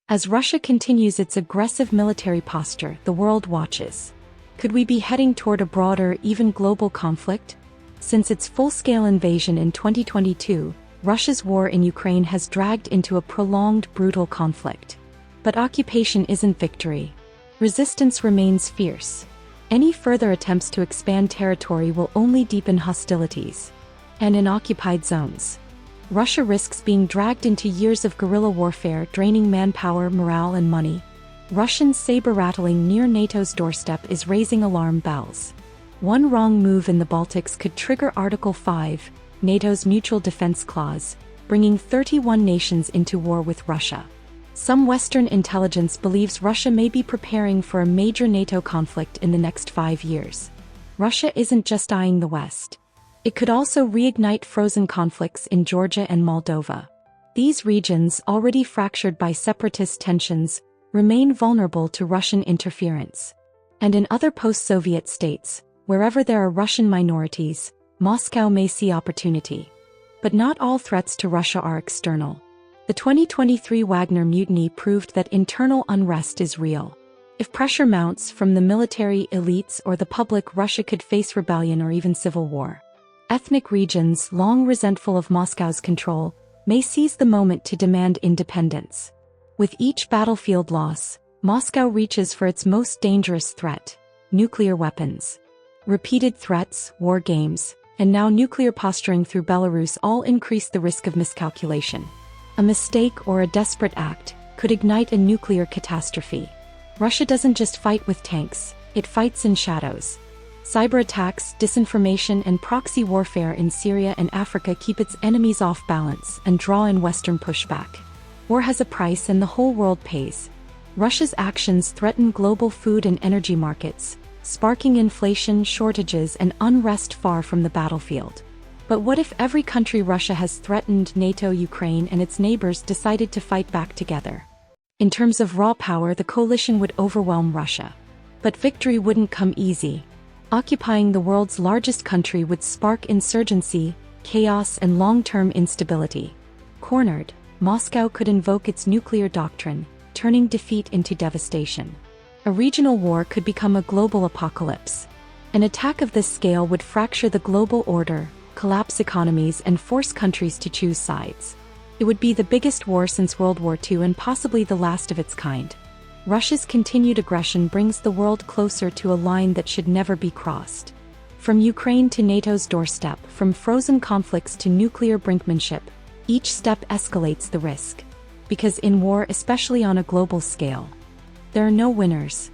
As Russia continues its aggressive military posture, the world watches. Could we be heading toward a broader, even global conflict? Since its full-scale invasion in 2022, Russia's war in Ukraine has dragged into a prolonged, brutal conflict. But occupation isn't victory. Resistance remains fierce. Any further attempts to expand territory will only deepen hostilities. And in occupied zones, Russia risks being dragged into years of guerrilla warfare, draining manpower, morale, and money. Russian saber rattling near NATO's doorstep is raising alarm bells. One wrong move in the Baltics could trigger Article 5, NATO's Mutual Defense Clause, bringing 31 nations into war with Russia. Some Western intelligence believes Russia may be preparing for a major NATO conflict in the next 5 years. Russia isn't just eyeing the West. It could also reignite frozen conflicts in Georgia and Moldova. These regions, already fractured by separatist tensions, remain vulnerable to Russian interference. And in other post-Soviet states, wherever there are Russian minorities, Moscow may see opportunity. But not all threats to Russia are external. The 2023 Wagner mutiny proved that internal unrest is real. If pressure mounts from the military elites or the public, Russia could face rebellion or even civil war. Ethnic regions, long resentful of Moscow's control, may seize the moment to demand independence. With each battlefield loss, Moscow reaches for its most dangerous threat: nuclear weapons. Repeated threats, war games, and now nuclear posturing through Belarus all increase the risk of miscalculation. A mistake or a desperate act could ignite a nuclear catastrophe. Russia doesn't just fight with tanks, it fights in shadows. Cyber attacks, disinformation, and proxy warfare in Syria and Africa keep its enemies off balance and draw in Western pushback. War has a price and the whole world pays. Russia's actions threaten global food and energy markets, sparking inflation, shortages, and unrest far from the battlefield. But what if every country Russia has threatened, NATO, Ukraine, and its neighbors, decided to fight back together? In terms of raw power, the coalition would overwhelm Russia. But victory wouldn't come easy. Occupying the world's largest country would spark insurgency, chaos, and long-term instability. Cornered, Moscow could invoke its nuclear doctrine, turning defeat into devastation. A regional war could become a global apocalypse. An attack of this scale would fracture the global order, collapse economies, and force countries to choose sides. It would be the biggest war since World War II and possibly the last of its kind. Russia's continued aggression brings the world closer to a line that should never be crossed. From Ukraine to NATO's doorstep, from frozen conflicts to nuclear brinkmanship, each step escalates the risk. Because in war, especially on a global scale, there are no winners.